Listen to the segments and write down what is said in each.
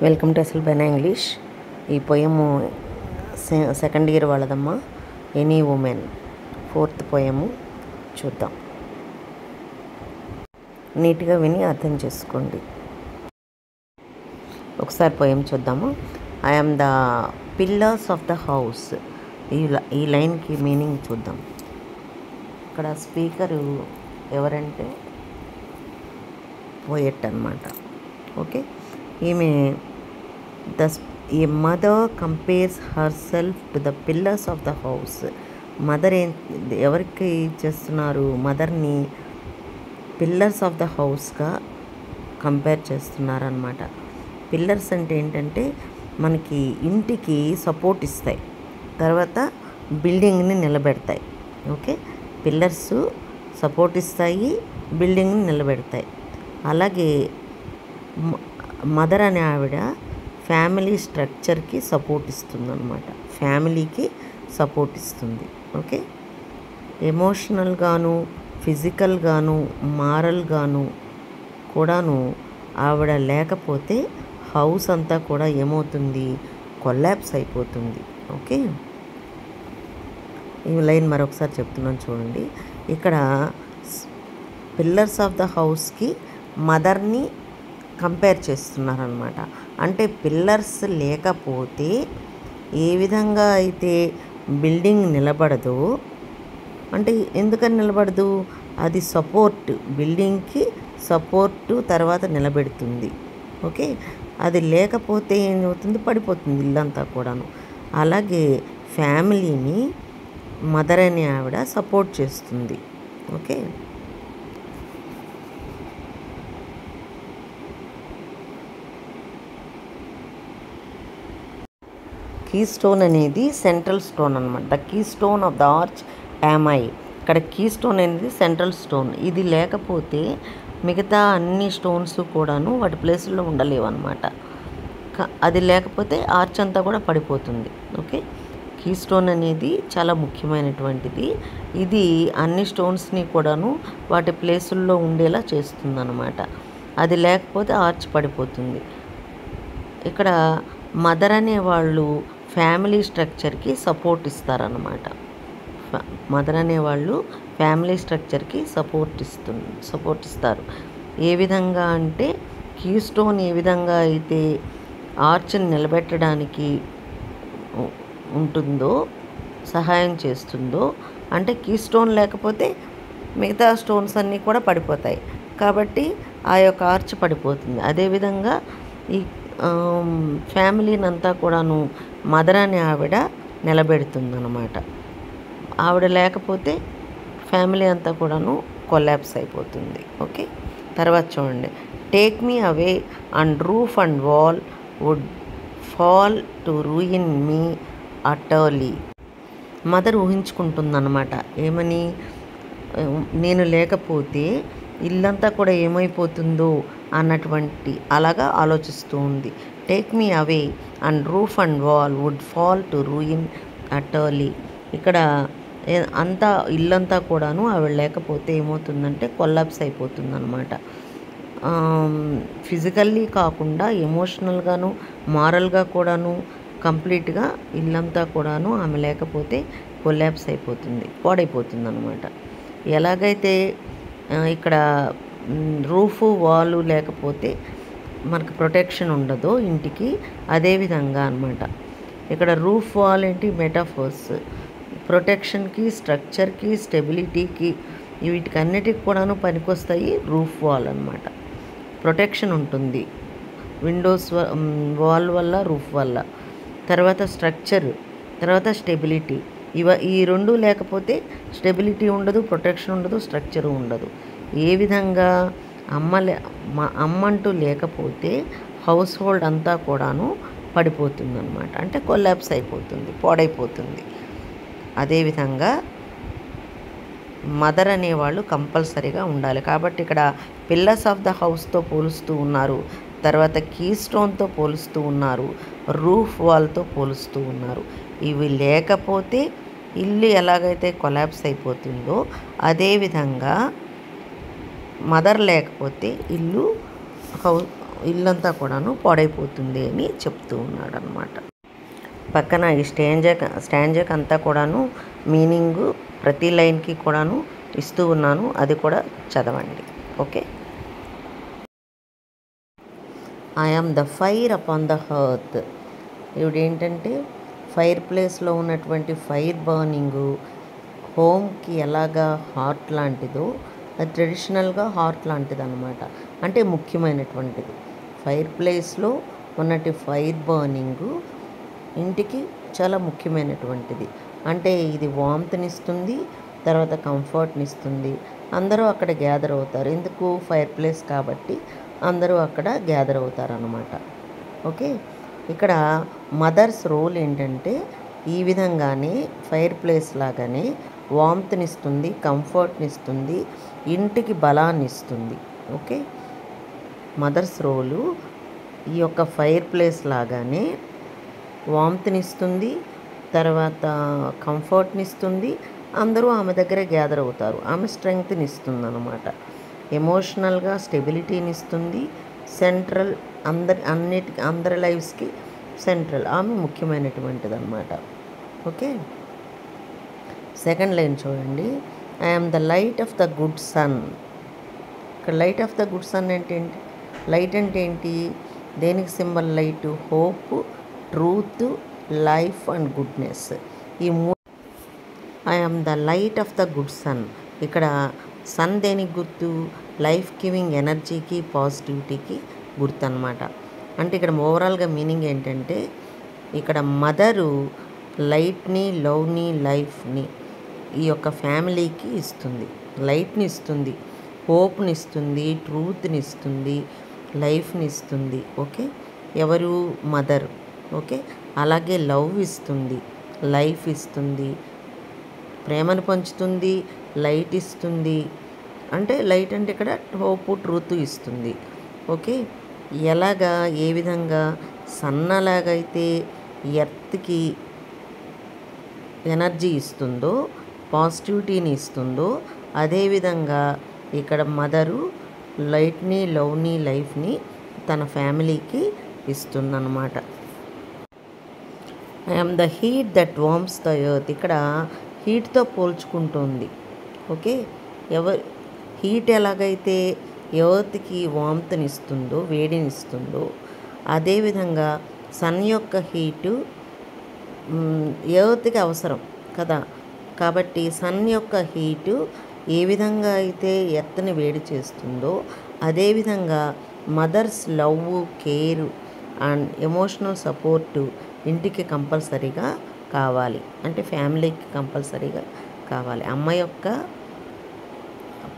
Welcome to అసలు బెనా English. ఈ పోయము సెకండ్ ఇయర్ వాళ్ళదమ్మా. ఎనీ ఉమెన్, ఫోర్త్ పోయము చూద్దాం. నీట్గా విని అర్థం చేసుకోండి. ఒకసారి పోయం చూద్దాము. I am the pillars of the house. ఈ లైన్కి మీనింగ్ చూద్దాం. ఇక్కడ స్పీకరు ఎవరంటే పోయెట్ అన్నమాట. ఓకే, ఈమె a mother compares herself to the pillars of the house. Mother ఎవరికి చేస్తున్నారు? మదర్ని పిల్లర్స్ ఆఫ్ ద హౌస్గా కంపేర్ చేస్తున్నారనమాట. పిల్లర్స్ అంటే ఏంటంటే మనకి ఇంటికి సపోర్ట్ ఇస్తాయి, తర్వాత బిల్డింగ్ని నిలబెడతాయి. ఓకే, పిల్లర్స్ సపోర్ట్ ఇస్తాయి, బిల్డింగ్ని నిలబెడతాయి. అలాగే మదర్ అనే ఆవిడ ఫ్యామిలీ స్ట్రక్చర్కి సపోర్ట్ ఇస్తుంది అనమాట. ఫ్యామిలీకి సపోర్ట్ ఇస్తుంది. ఓకే, ఎమోషనల్గాను, ఫిజికల్గాను, మారల్గాను కూడాను ఆవిడ లేకపోతే హౌస్ అంతా కూడా ఏమవుతుంది? కొలాప్స్ అయిపోతుంది. ఓకే, ఈ లైన్ మరొకసారి చెప్తున్నాను చూడండి. ఇక్కడ పిల్లర్స్ ఆఫ్ ద హౌస్కి మదర్ని కంపేర్ చేస్తున్నారనమాట. అంటే పిల్లర్స్ లేకపోతే ఏ విధంగా అయితే బిల్డింగ్ నిలబడదో, అంటే ఎందుకని నిలబడదు? అది సపోర్ట్, బిల్డింగ్కి సపోర్టు తర్వాత నిలబెడుతుంది. ఓకే, అది లేకపోతే ఏమవుతుంది? పడిపోతుంది ఇల్లంతా కూడాను. అలాగే ఫ్యామిలీని మదర్ అనే ఆవిడ సపోర్ట్ చేస్తుంది. ఓకే, కీ స్టోన్ అనేది సెంట్రల్ స్టోన్ అనమాట. The key stone of the arch am I. ఇక్కడ కీ స్టోన్ అనేది సెంట్రల్ స్టోన్. ఇది లేకపోతే మిగతా అన్ని స్టోన్స్ కూడాను వాటి ప్లేసుల్లో ఉండలేవు అనమాట. అది లేకపోతే ఆర్చ్ అంతా కూడా పడిపోతుంది. ఓకే, కీ స్టోన్ అనేది చాలా ముఖ్యమైనటువంటిది. ఇది అన్ని స్టోన్స్ని కూడాను వాటి ప్లేసుల్లో ఉండేలా చేస్తుంది అనమాట. అది లేకపోతే ఆర్చ్ పడిపోతుంది. ఇక్కడ మదర్ అనేవాళ్ళు ఫ్యామిలీ స్ట్రక్చర్కి సపోర్ట్ ఇస్తారన్నమాట. మదర్ అనేవాళ్ళు ఫ్యామిలీ స్ట్రక్చర్కి సపోర్ట్ ఇస్తారు. ఏ విధంగా అంటే కీ స్టోన్ ఏ విధంగా అయితే ఆర్చ్ని నిలబెట్టడానికి ఉంటుందో, సహాయం చేస్తుందో, అంటే కీ స్టోన్ లేకపోతే మిగతా స్టోన్స్ అన్నీ కూడా పడిపోతాయి. కాబట్టి ఆ యొక్క ఆర్చ్ పడిపోతుంది. అదేవిధంగా ఈ ఫ్యామిలీని అంతా కూడాను మదర్ అనే ఆవిడ నిలబెడుతుందన్నమాట. ఆవిడ లేకపోతే ఫ్యామిలీ అంతా కూడాను కొలాప్స్ అయిపోతుంది. ఓకే, తర్వాత చూడండి. Take me away and roof and wall would fall to ruin me utterly. Mother ఊహించుకుంటుందన్నమాట. ఏమని? నేను లేకపోతే ఇల్లంతా కూడా ఏమైపోతుందో అన్నటువంటి అలాగా ఆలోచిస్తూ ఉంది. Take me away and roof and wall would fall to ruin utterly. ఇక్కడ అంతా ఇల్లంతా కూడాను ఆవిడ లేకపోతే ఏమవుతుందంటే కొలాప్స్ అయిపోతుంది అనమాట. ఫిజికల్లీ కాకుండా ఎమోషనల్గాను, మారల్గా కూడాను కంప్లీట్గా ఇల్లంతా కూడాను ఆమె లేకపోతే కొలాప్స్ అయిపోతుంది, పాడైపోతుంది అనమాట. ఎలాగైతే ఇక్కడ రూఫు వాలు లేకపోతే మనకు ప్రొటెక్షన్ ఉండదో ఇంటికి, అదేవిధంగా అనమాట. ఇక్కడ రూఫ్ వాల్ ఏంటి? మెటాఫర్స్. ప్రొటెక్షన్కి, స్ట్రక్చర్కి, స్టెబిలిటీకి, వీటికన్నిటికి కూడాను పనికొస్తాయి రూఫ్ వాల్ అనమాట. ప్రొటెక్షన్ ఉంటుంది విండోస్ వాల్ వల్ల, రూఫ్ వల్ల. తర్వాత స్ట్రక్చర్, తర్వాత స్టెబిలిటీ. ఈ రెండు లేకపోతే స్టెబిలిటీ ఉండదు, ప్రొటెక్షన్ ఉండదు, స్ట్రక్చరు ఉండదు. ఏ విధంగా అమ్మంటూ లేకపోతే హౌస్ హోల్డ్ అంతా కూడాను పడిపోతుంది అనమాట. అంటే కొలాప్స్ అయిపోతుంది, పాడైపోతుంది. అదేవిధంగా మదర్ అనేవాళ్ళు కంపల్సరీగా ఉండాలి. కాబట్టి ఇక్కడ పిల్లర్స్ ఆఫ్ ద హౌస్తో పోలుస్తూ ఉన్నారు, తర్వాత కీ స్టోన్తో పోలుస్తూ ఉన్నారు, రూఫ్ వాల్తో పోలుస్తూ ఉన్నారు. ఇవి లేకపోతే ఇల్లు ఎలాగైతే కొలాప్స్ అయిపోతుందో అదేవిధంగా మదర్ లేకపోతే ఇల్లు ఇల్లంతా కూడాను పాడైపోతుంది అని చెప్తూ ఉన్నాడు అనమాట. పక్కన ఈ స్టాంజాకి అంతా కూడాను మీనింగు ప్రతి లైన్కి కూడాను ఇస్తూ ఉన్నాను, అది కూడా చదవండి. Okay. I am the fire upon the hearth. ఇవిడేంటంటే ఫైర్ ప్లేస్లో ఉన్నటువంటి ఫైర్ బర్నింగు హోమ్కి ఎలాగా హార్ట్ లాంటిదో, అది ట్రెడిషనల్గా హార్ట్ లాంటిది అనమాట. అంటే ముఖ్యమైనటువంటిది. ఫైర్ ప్లేస్లో ఉన్నటి ఫైర్ బర్నింగు ఇంటికి చాలా ముఖ్యమైనటువంటిది. అంటే ఇది వామ్త్నిస్తుంది, తర్వాత కంఫర్ట్నిస్తుంది. అందరూ అక్కడ గ్యాదర్ అవుతారు. ఎందుకు? ఫైర్ ప్లేస్ కాబట్టి అందరూ అక్కడ గ్యాదర్ అవుతారనమాట. ఓకే. ఇక్కడ మదర్స్ రోల్ ఏంటంటే ఈ విధంగానే ఫైర్ ప్లేస్ లాగానే వామ్త్నిస్తుంది, కంఫర్ట్నిస్తుంది, ఇంటికి బలాన్ని ఇస్తుంది. ఓకే. మదర్స్ రోలు ఈ యొక్క ఫైర్ ప్లేస్ లాగానే వామ్త్నిస్తుంది, తర్వాత కంఫర్ట్నిస్తుంది. అందరూ ఆమె దగ్గర గ్యాదర్ అవుతారు. ఆమె స్ట్రెంగ్త్ని ఇస్తుంది అనమాట. ఎమోషనల్గా స్టెబిలిటీని ఇస్తుంది. సెంట్రల్ అందరి లైఫ్స్కి సెంట్రల్. ఆమె ముఖ్యమైనటువంటిది అనమాట. ఓకే. సెకండ్ లైన్ చూడండి. I am the light of the good sun. ఇక్కడ light of the good sun అంటే ఏంటి? లైట్ అంటే ఏంటి? దేనికి symbol light? Hope, truth, life and goodness. ఈ I am the light of the good sun. ఇక్కడ sun దేనికి గుర్తు? లైఫ్ గివింగ్ ఎనర్జీకి, పాజిటివిటీకి గుర్తు అనమాట. అంటే ఇక్కడ ఓవరాల్గా మీనింగ్ ఏంటంటే ఇక్కడ మదరు లైట్ని, లవ్ని, లైఫ్ని ఈ యొక్క ఫ్యామిలీకి ఇస్తుంది. లైట్ని ఇస్తుంది, హోప్ని ఇస్తుంది, ట్రూత్ని ఇస్తుంది, లైఫ్ని ఇస్తుంది. ఓకే. ఎవరు? మదర్. ఓకే. అలాగే లవ్ ఇస్తుంది, లైఫ్ ఇస్తుంది, ప్రేమను పంచుతుంది, లైట్ ఇస్తుంది. అంటే లైట్ అంటే ఇక్కడ హోప్, ట్రూత్ ఇస్తుంది. ఓకే. ఎలాగా? ఏ విధంగా? సన్నలాగైతే ఎర్త్కి ఎనర్జీ ఇస్తుందో, పాజిటివిటీని ఇస్తుందో, అదేవిధంగా ఇక్కడ మదరు లైట్ని, లవ్ని, లైఫ్ని తన ఫ్యామిలీకి ఇస్తుందన్నమాట. I am the heat that warms the earth. ఇక్కడ హీట్తో పోల్చుకుంటుంది. ఓకే. హీట్ ఎలాగైతే ఎర్త్కి వామ్త్ని ఇస్తుందో, వేడిని ఇస్తుందో, అదేవిధంగా సన్ యొక్క హీటు ఎర్త్కి అవసరం కదా. కాబట్టి సన్ యొక్క హీటు ఏ విధంగా అయితే ఎర్త్ని వేడి చేస్తుందో, అదేవిధంగా mothers love, care and emotional support ఇంటికి కంపల్సరీగా కావాలి. అంటే ఫ్యామిలీకి కంపల్సరీగా కావాలి. అమ్మ యొక్క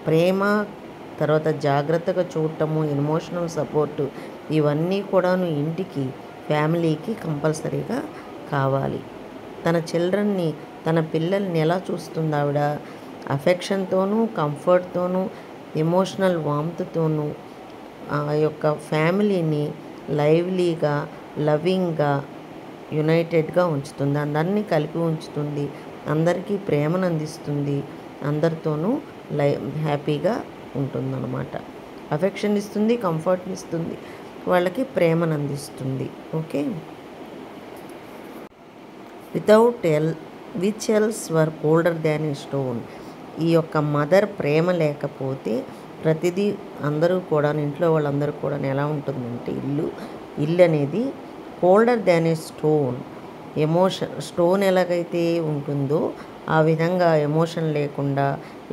ప్రేమ, తర్వాత జాగ్రత్తగా చూడటము, ఎమోషనల్ సపోర్టు ఇవన్నీ కూడాను ఇంటికి, ఫ్యామిలీకి కంపల్సరీగా కావాలి. తన చిల్డ్రన్ని, తన పిల్లల్ని ఎలా చూస్తుంది ఆవిడ? అఫెక్షన్తోనూ, కంఫర్ట్తోనూ, ఎమోషనల్ వామ్త్తోనూ ఆ యొక్క ఫ్యామిలీని లైవ్లీగా, లవింగ్గా, యునైటెడ్గా ఉంచుతుంది. అందరినీ కలిపి ఉంచుతుంది, అందరికీ ప్రేమను అందిస్తుంది, అందరితోనూ హ్యాపీగా ఉంటుందన్నమాట. అఫెక్షన్ ఇస్తుంది, కంఫర్ట్ని ఇస్తుంది, వాళ్ళకి ప్రేమను అందిస్తుంది. Okay. Which else were colder than A stone. ఈ యొక్క మదర్ ప్రేమ లేకపోతే ప్రతిదీ అందరూ కూడా, ఇంట్లో వాళ్ళందరూ కూడా ఎలా ఉంటుందంటే ఇల్లు అనేది కోల్డర్ దాన్ ఏ స్టోన్. స్టోన్ ఎలాగైతే ఉంటుందో ఆ విధంగా ఎమోషన్ లేకుండా,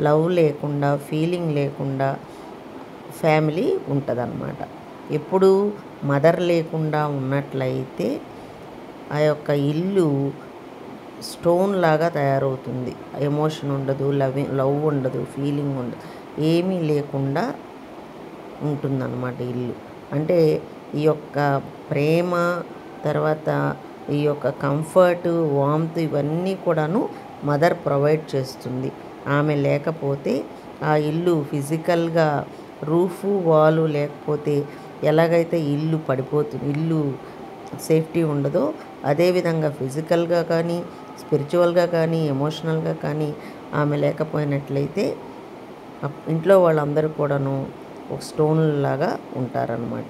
లవ్ లేకుండా, ఫీలింగ్ లేకుండా ఫ్యామిలీ ఉంటుందన్నమాట. ఎప్పుడు మదర్ లేకుండా ఉన్నట్లయితే ఆ యొక్క ఇల్లు స్టోన్ లాగా తయారవుతుంది. ఎమోషన్ ఉండదు, లవ్ ఉండదు, ఫీలింగ్ ఉండదు, ఏమీ లేకుండా ఉంటుందన్నమాట ఇల్లు. అంటే ఈ యొక్క ప్రేమ, తర్వాత ఈ యొక్క కంఫర్ట్, వామ్త్ ఇవన్నీ కూడాను మదర్ ప్రొవైడ్ చేస్తుంది. ఆమె లేకపోతే ఆ ఇల్లు ఫిజికల్గా రూఫు, వాలు లేకపోతే ఎలాగైతే ఇల్లు పడిపోతుంది, ఇల్లు సేఫ్టీ ఉండదో, అదేవిధంగా ఫిజికల్గా కానీ, స్పిరిచువల్గా కానీ, ఎమోషనల్గా కానీ ఆమె లేకపోయినట్లయితే ఇంట్లో వాళ్ళందరూ కూడాను ఒక స్టోన్ లాగా ఉంటారనమాట.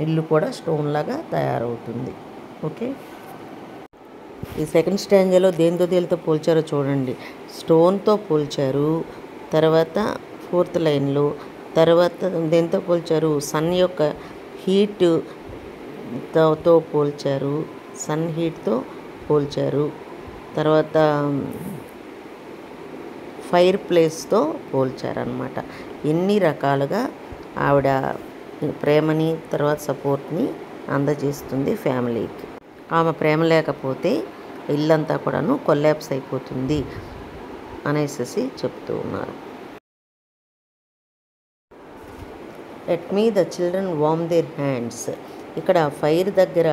ఇల్లు కూడా స్టోన్ లాగా తయారవుతుంది. ఓకే, ఈ సెకండ్ స్టాంజాలో దేనితో పోల్చారో చూడండి. స్టోన్తో పోల్చారు. తర్వాత ఫోర్త్ లైన్లో తర్వాత దేంతో పోల్చారు, సన్ యొక్క హీట్ తో పోల్చారు, సన్ హీట్తో పోల్చారు. తర్వాత ఫైర్ ప్లేస్తో పోల్చారనమాట. ఎన్ని రకాలుగా ఆవిడ ప్రేమని తర్వాత సపోర్ట్ని అందజేస్తుంది ఫ్యామిలీకి. ఆమె ప్రేమ లేకపోతే ఇల్లంతా కూడాను కొల్లాప్స్ అయిపోతుంది అనేసి చెప్తూ ఉన్నారు. Let me the children warm their hands. ఇక్కడ ఫైర్ దగ్గర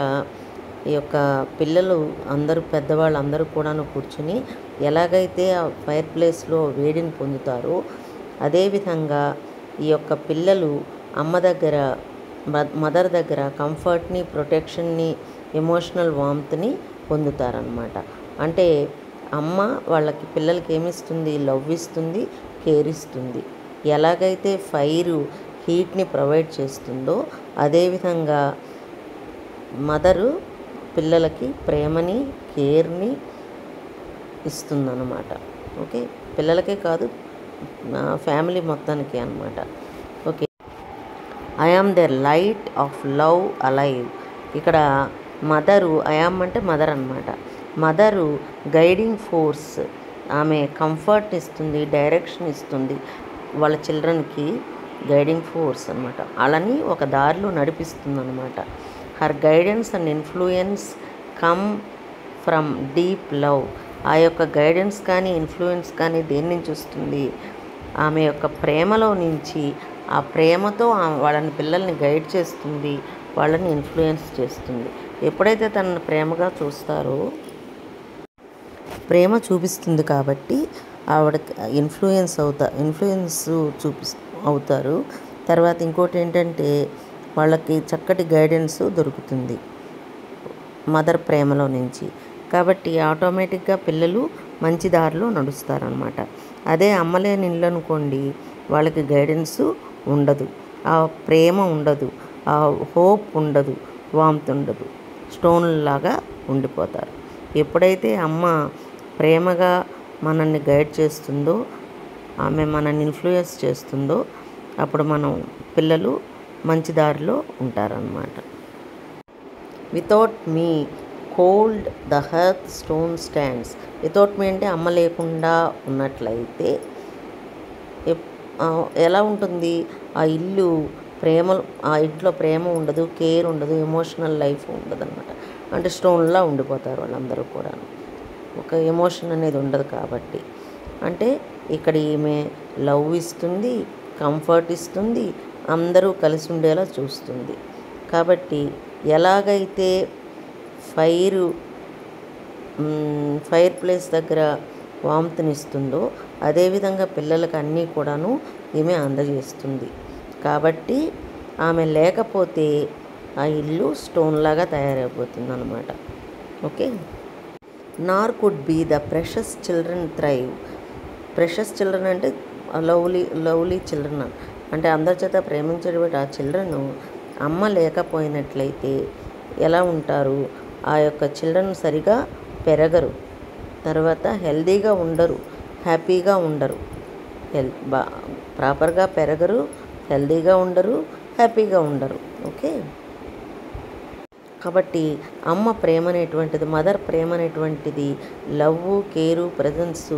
ఈ యొక్క పిల్లలు అందరూ పెద్దవాళ్ళు అందరూ కూడాను కూర్చుని ఎలాగైతే ఆ ఫైర్ ప్లేస్లో వేడిని పొందుతారో అదేవిధంగా ఈ యొక్క పిల్లలు అమ్మ దగ్గర మదర్ దగ్గర కంఫర్ట్ని, ప్రొటెక్షన్ని, ఎమోషనల్ వార్మ్త్ని పొందుతారనమాట. అంటే అమ్మ వాళ్ళకి పిల్లలకి ఏమిస్తుంది, లవ్ ఇస్తుంది, కేర్ ఇస్తుంది. ఎలాగైతే ఫైరు హీట్ని ప్రొవైడ్ చేస్తుందో అదేవిధంగా మదరు పిల్లలకి ప్రేమని, కేర్ని ఇస్తుందన్నమాట. ఓకే, పిల్లలకే కాదు ఫ్యామిలీ మొత్తానికి అన్నమాట. Okay, I am the light of love alive. ఇక్కడ మదరు, ఐ యామ్ అంటే మదర్ అన్నమాట. మదరు గైడింగ్ ఫోర్స్, ఆమె కంఫర్ట్ ఇస్తుంది, డైరెక్షన్ ఇస్తుంది వాళ్ళ చిల్డ్రన్కి. గైడింగ్ ఫోర్స్ అనమాట, వాళ్ళని ఒక దారిలో నడిపిస్తుంది అనమాట. Her guidance and influence come from deep love. ఆ యొక్క గైడెన్స్ కానీ ఇన్ఫ్లుయెన్స్ కానీ దేని నుంచి వస్తుంది, ఆమె యొక్క ప్రేమలో నుంచి. ఆ ప్రేమతో వాళ్ళని పిల్లల్ని గైడ్ చేస్తుంది, వాళ్ళని ఇన్ఫ్లుయెన్స్ చేస్తుంది. ఎప్పుడైతే తనను ప్రేమగా చూస్తారో, ప్రేమ చూపిస్తుంది కాబట్టి ఆవిడ ఇన్ఫ్లుయెన్స్ అవుతారు. తర్వాత ఇంకోటి ఏంటంటే వాళ్ళకి చక్కటి గైడెన్స్ దొరుకుతుంది మదర్ ప్రేమలో నుంచి. కాబట్టి ఆటోమేటిక్గా పిల్లలు మంచి దారిలో నడుస్తారనమాట. అదే అమ్మలేని ఇల్లు అనుకోండి, వాళ్ళకి గైడెన్స్ ఉండదు, ఆ ప్రేమ ఉండదు, ఆ హోప్ ఉండదు, వామ్త్ ఉండదు, స్టోన్ లాగా ఉండిపోతారు. ఎప్పుడైతే అమ్మ ప్రేమగా మనల్ని గైడ్ చేస్తుందో, ఆమె మనల్ని ఇన్ఫ్లుయెన్స్ చేస్తుందో అప్పుడు మనం పిల్లలు మంచి దారిలో ఉంటారన్నమాట. Without me cold the hearth stone stands. Without మీ అంటే అమ్మ లేకుండా ఉన్నట్లయితే ఎలా ఉంటుంది ఆ ఇల్లు, ఆ ఇంట్లో ప్రేమ ఉండదు, కేర్ ఉండదు, ఎమోషనల్ లైఫ్ ఉండదు అనమాట. అంటే స్టోన్లా ఉండిపోతారు వాళ్ళందరూ కూడా. ఒక ఎమోషన్ అనేది ఉండదు కాబట్టి. అంటే ఇక్కడ ఈమె లవ్ ఇస్తుంది, కంఫర్ట్ ఇస్తుంది, అందరూ కలిసి ఉండేలా చూస్తుంది. కాబట్టి ఎలాగైతే ఫైర్ ప్లేస్ దగ్గర వామ్త్నిస్తుందో అదేవిధంగా పిల్లలకు అన్నీ కూడాను ఈమె అందజేస్తుంది. కాబట్టి ఆమె లేకపోతే ఆ ఇల్లు స్టోన్ లాగా తయారైపోతుంది అన్నమాట. Okay, nor could be the precious children thrive. Precious children అంటే లవ్లీ చిల్డ్రన్, అంటే అందరి చేత ప్రేమించబడి ఆ చిల్డ్రన్ అమ్మ లేకపోయినట్లయితే ఎలా ఉంటారు, ఆ యొక్క చిల్డ్రన్ సరిగా పెరగరు, తర్వాత హెల్దీగా ఉండరు, హ్యాపీగా ఉండరు, ప్రాపర్గా పెరగరు, హెల్దీగా ఉండరు, హ్యాపీగా ఉండరు. ఓకే, కాబట్టి అమ్మ ప్రేమ అనేటువంటిది, మదర్ ప్రేమ అనేటువంటిది లవ్, కేరు, ప్రజెన్స్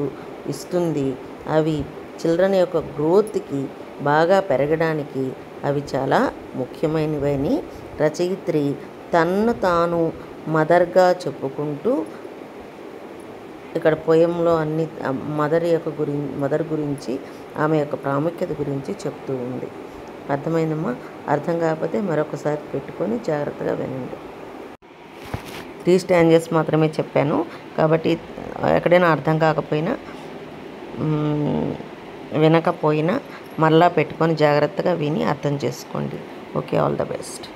ఇస్తుంది. అవి చిల్డ్రన్ యొక్క గ్రోత్కి బాగా పెరగడానికి అవి చాలా ముఖ్యమైనవని రచయిత్రి తన్ను తాను మదర్గా చెప్పుకుంటూ ఇక్కడ పోయంలో అన్ని మదర్ గురించి, ఆమె యొక్క ప్రాముఖ్యత గురించి చెప్తూ ఉంది. అర్థమైందమ్మా? అర్థం కాకపోతే మరొకసారి పెట్టుకొని జాగ్రత్తగా వినండి. 3 స్టాంజెస్ మాత్రమే చెప్పాను కాబట్టి ఎక్కడైనా అర్థం కాకపోయినా వినకపోయినా మరలా పెట్టుకొని జాగ్రత్తగా విని అర్థం చేసుకోండి. Okay, all the best.